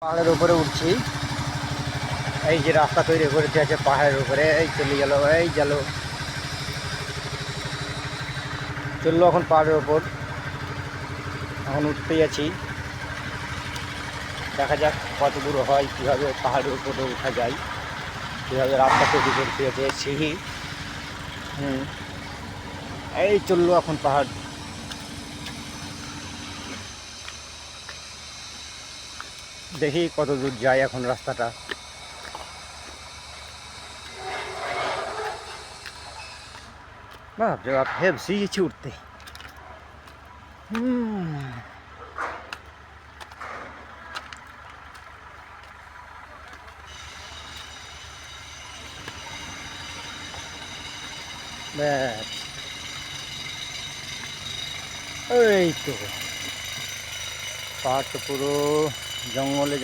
পাহাড়ের উপরে উঠছি। এই যে রাস্তা তৈরি করে দিয়েছে পাহাড়ের উপরে, এই চলে গেল, এই গেল, চললো এখন পাহাড়ের ওপর। এখন উঠতেই আছি, দেখা যাক কত দূর হয়, কীভাবে পাহাড়ের উপরে উঠা যায়, কীভাবে রাস্তা তৈরি করে দিয়েছে সিঁড়ি। এই চললো এখন পাহাড়। দেখি কত দূর যায় এখন রাস্তাটা। বাপরে বাপ, হেবছি গেছি উঠতে। ব্যাস, এই তো পাহাড় তো পুরো জঙ্গলে